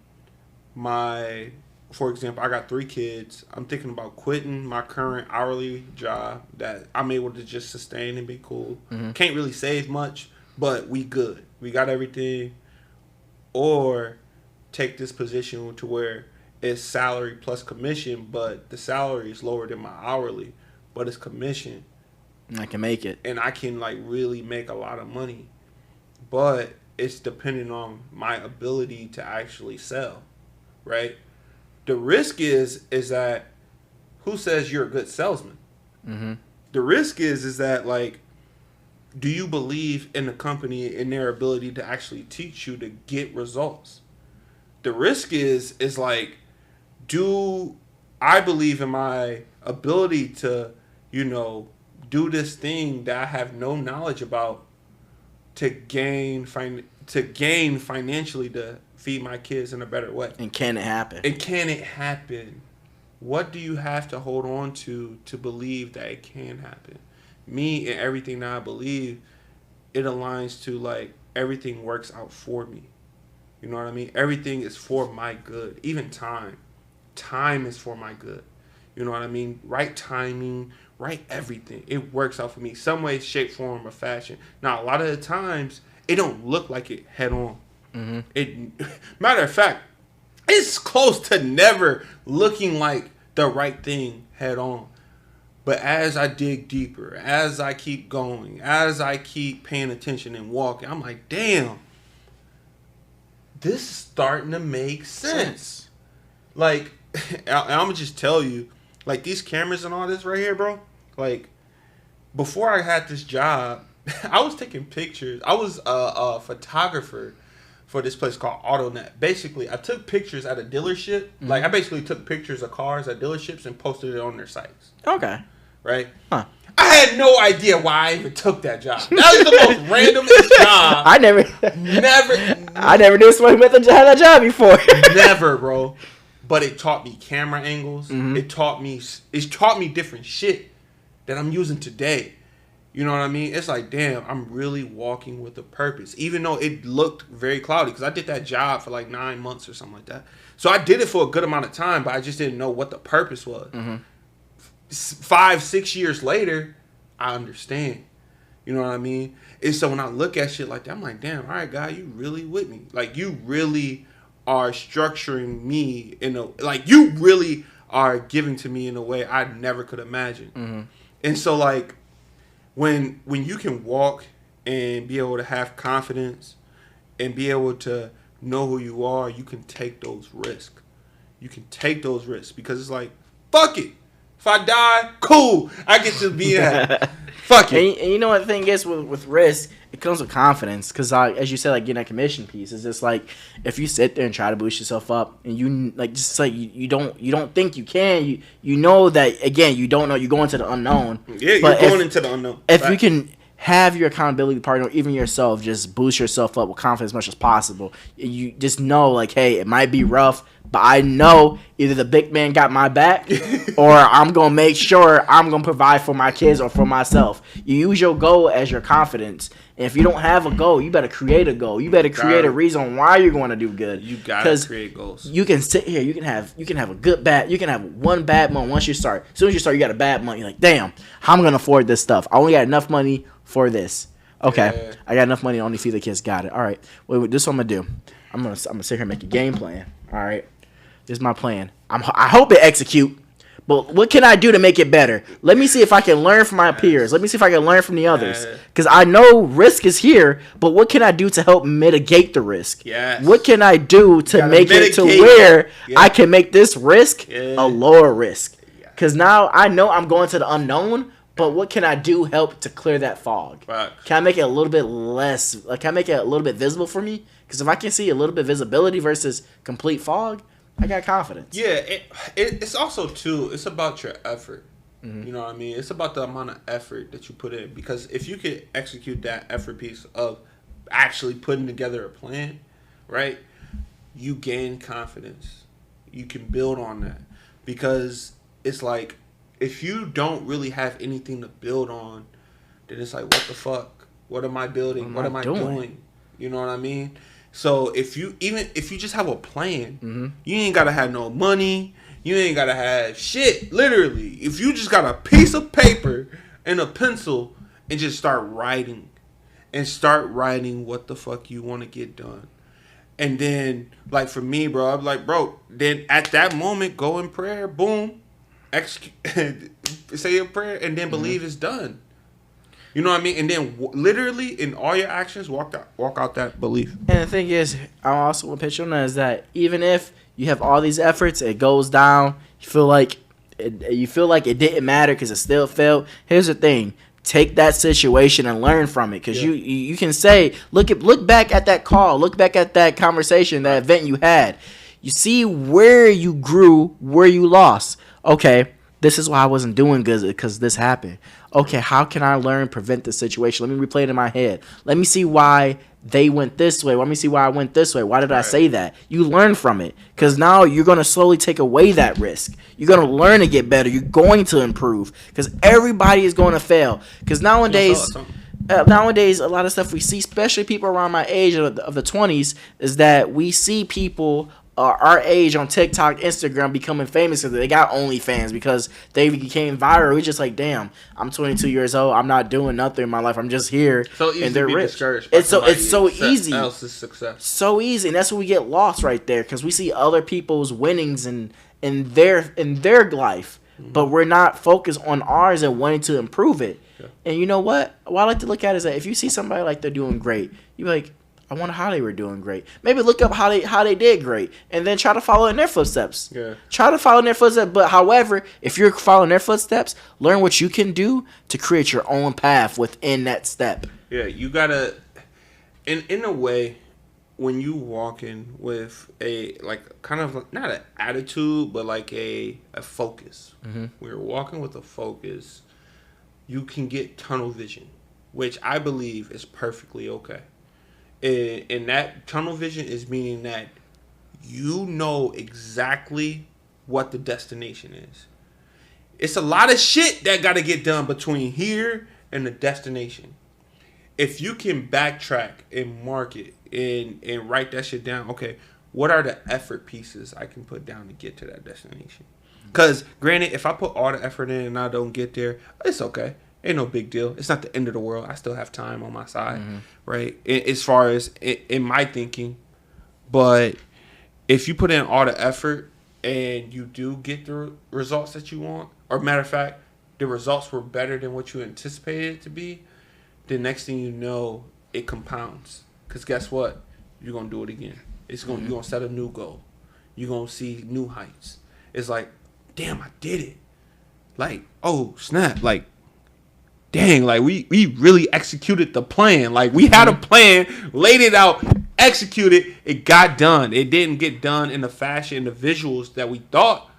S3: for example, I got 3 kids. I'm thinking about quitting my current hourly job that I'm able to just sustain and be cool. Can't really save much, but we good. We got everything. Or take this position to where it's salary plus commission, but the salary is lower than my hourly, but it's commission.
S2: I can make it.
S3: And I can like really make a lot of money. But it's depending on my ability to actually sell, right? The risk is that who says you're a good salesman? The risk is that like, do you believe in the company and their ability to actually teach you to get results? The risk is like, do I believe in my ability to, you know, do this thing that I have no knowledge about to gain financially to feed my kids in a better way?
S2: And can it happen?
S3: And can it happen? What do you have to hold on to believe that it can happen? Me and everything that I believe, it aligns to like everything works out for me. You know what I mean? Everything is for my good. Even time. Time is for my good. You know what I mean? Right timing, right everything. It works out for me. Some way, shape, form, or fashion. Now, a lot of the times, it don't look like it head on. Matter of fact, it's close to never looking like the right thing head on. But as I dig deeper, as I keep going, as I keep paying attention and walking, I'm like, damn, this is starting to make sense. Like, I'm going to just tell you, like these cameras and all this right here, bro, like before I had this job, I was taking pictures. I was a photographer for this place called AutoNet. Basically, I took pictures at a dealership. Like, I basically took pictures of cars at dealerships and posted it on their sites.
S2: Okay.
S3: Right?
S2: Huh.
S3: I had no idea why I even took that job. That was the most randomest job.
S2: I never knew someone who had that job before.
S3: Never, bro. But it taught me camera angles. It taught me different shit that I'm using today. You know what I mean? It's like, damn, I'm really walking with a purpose. Even though it looked very cloudy, because I did that job for like 9 months or something like that. So I did it for a good amount of time, but I just didn't know what the purpose was. 5-6 years later, I understand. You know what I mean? And so when I look at shit like that, I'm like, damn, all right, guy, you really with me. Like, you really are structuring me like, you really are giving to me in a way I never could imagine. And so, like, when you can walk and be able to have confidence and be able to know who you are, you can take those risks. You can take those risks because it's like, fuck it. If I die, cool. I get to be that. Fuck it.
S2: And you know what the thing is with risk, it comes with confidence. Because as you said, like getting a commission piece, it's just like if you sit there and try to boost yourself up, and you like just like you don't think you can. You know that again you don't know. You go into the unknown.
S3: Yeah, you're going into the unknown.
S2: If you can have your accountability partner, or even yourself, just boost yourself up with confidence as much as possible. You just know, like, hey, it might be rough, but I know either the big man got my back or I'm going to make sure I'm going to provide for my kids or for myself. You use your goal as your confidence. And if you don't have a goal, you better create a goal. You better create a reason why you're going to do good.
S3: You got to create goals.
S2: You can sit here. You can have a good bad. You can have one bad month once you start. As soon as you start, you got a bad month. You're like, damn, how am I going to afford this stuff? I only got enough money for this. Okay,
S3: Yeah.
S2: I got enough money to only feed the kids. Got it. All right. Wait, this is what I'm gonna do. I'm gonna sit here and make a game plan. All right. This is my plan. I hope it execute. But what can I do to make it better? Let me see if I can learn from my peers. Let me see if I can learn from the others. Because I know risk is here, but what can I do to help mitigate the risk?
S3: Yes.
S2: What can I do to make it to where I can make this risk a lower risk? Because now I know I'm going to the unknown, but what can I do help to clear that fog?
S3: Right.
S2: Can I make it a little bit less? Can I make it a little bit visible for me? Because if I can see a little bit visibility versus complete fog, I got confidence.
S3: Yeah, it's also too. It's about your effort. You know what I mean? It's about the amount of effort that you put in. Because if you can execute that effort piece of actually putting together a plan, right? You gain confidence. You can build on that. Because it's like, if you don't really have anything to build on, then it's like, what the fuck? What am I building? What am I doing? You know what I mean? So if you just have a plan, you ain't gotta have no money. You ain't gotta have shit. Literally, if you just got a piece of paper and a pencil and just start writing what the fuck you want to get done, and then like for me, bro, I'm like, bro, then at that moment, go in prayer, boom, execute, say a prayer, and then believe it's done. You know what I mean? And then literally in all your actions, walk out that belief.
S2: And the thing is, I also want to pitch on that is that even if you have all these efforts, it goes down, you feel like it didn't matter because it still failed. Here's the thing. Take that situation and learn from it, because you can say, look back at that call, look back at that conversation, that event you had. You see where you grew, where you lost. Okay, this is why I wasn't doing good, because this happened. Okay, how can I learn, prevent this situation? Let me replay it in my head. Let me see why they went this way. Let me see why I went this way. Why did I say that? You learn from it, because now you're going to slowly take away that risk. You're going to learn to get better. You're going to improve, because everybody is going to fail. Because nowadays, a lot of stuff we see, especially people around my age of the 20s, is that we see people our age on TikTok, Instagram becoming famous because they got OnlyFans, because they became viral. We're just like, damn, I'm 22 years old. I'm not doing nothing in my life. I'm just here.
S3: So easy
S2: and they're
S3: to be
S2: rich.
S3: discouraged by
S2: It's so easy.
S3: Else's success.
S2: So easy, and that's where we get lost right there, because we see other people's winnings in their life, but we're not focused on ours and wanting to improve it. Yeah. And you know what? What I like to look at is that if you see somebody like they're doing great, you be like, I wonder how they were doing great. Maybe look up how they did great, and then try to follow in their footsteps. Yeah. Try to follow in their footsteps. But however, if you're following their footsteps, learn what you can do to create your own path within that step.
S3: Yeah, you gotta, in a way, when you walk in with a kind of not an attitude, but like a focus. When you're walking with a focus, you can get tunnel vision, which I believe is perfectly okay. And that tunnel vision is meaning that you know exactly what the destination is. It's a lot of shit that got to get done between here and the destination. If you can backtrack and mark it and write that shit down, okay, what are the effort pieces I can put down to get to that destination? Because granted, if I put all the effort in and I don't get there, it's okay. Ain't no big deal. It's not the end of the world. I still have time on my side, right? As far as in my thinking. But if you put in all the effort and you do get the results that you want, or matter of fact, the results were better than what you anticipated it to be, the next thing you know, it compounds. Because guess what? You're going to do it again. You're going to set a new goal. You're going to see new heights. It's like, damn, I did it. Like, oh, snap. Like, dang, like we really executed the plan. Like we had a plan, laid it out, executed, it got done. It didn't get done in the fashion, the visuals that we thought,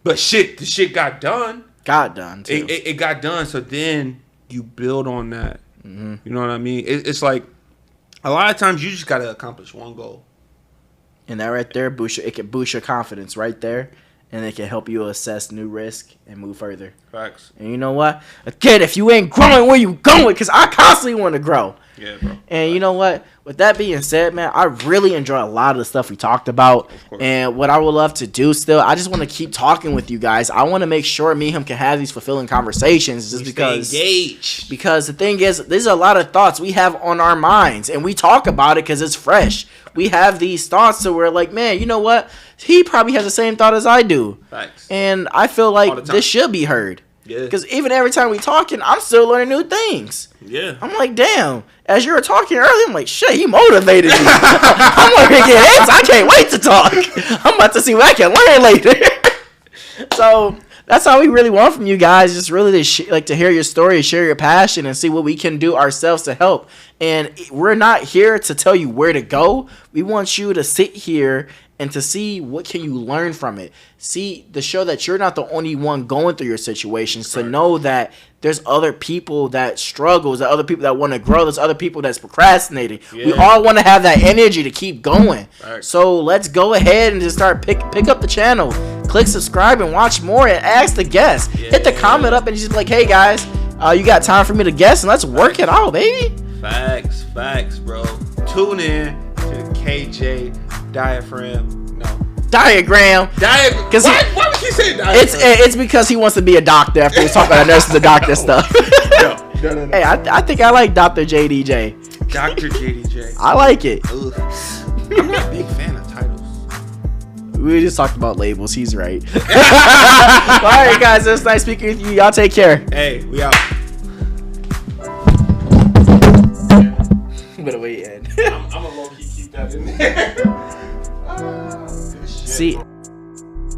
S3: but the shit got done.
S2: Got done too.
S3: It got done. So then you build on that. You know what I mean? It's like a lot of times you just gotta accomplish one goal, and
S2: that right there it can boost your confidence right there. And it can help you assess new risk and move further.
S3: Facts.
S2: And you know what? Again, if you ain't growing, where you going? Because I constantly want to grow.
S3: Yeah, bro.
S2: And you know what? With that being said, man, I really enjoy a lot of the stuff we talked about. And what I would love to do still, I just want to keep talking with you guys. I want to make sure me and him can have these fulfilling conversations just because
S3: engaged.
S2: Because the thing is, there's a lot of thoughts we have on our minds and we talk about it because it's fresh. We have these thoughts so we're like, man, you know what? He probably has the same thought as I do.
S3: Facts.
S2: And I feel like this should be heard.
S3: Yeah.
S2: Because even every time we talking, I'm still learning new things.
S3: Yeah.
S2: I'm like, damn. As you were talking earlier, I'm like, shit, he motivated me. I'm like, I can't wait to talk. I'm about to see what I can learn later. So that's all we really want from you guys. Just really to hear your story, share your passion, and see what we can do ourselves to help. And we're not here to tell you where to go. We want you to sit here and to see what can you learn from it. See, to show that you're not the only one going through your situations. To know that there's other people that struggles, there's other people that want to grow, there's other people that's procrastinating. Yeah. We all want to have that energy to keep going. Right. So let's go ahead and just start pick up the channel, click subscribe and watch more, and ask the guests. Hit the comment up and just be like, hey guys, you got time for me to guess, and let's work it out, baby.
S3: Facts, bro. Tune in to the KJ Diagram.
S2: Diagram.
S3: Why would you say diagram?
S2: It's because he wants to be a doctor after he's talking about nurses and doctor stuff. No. Hey, I think I like Dr. JDJ.
S3: Dr. JDJ.
S2: I like it.
S3: Ugh. I'm not a big fan of titles.
S2: We just talked about labels. He's right. All right, guys. It was nice speaking with you. Y'all take care.
S3: Hey, we out.
S2: I'm gonna wait in.
S3: I'm gonna low-key keep that in there.
S2: See.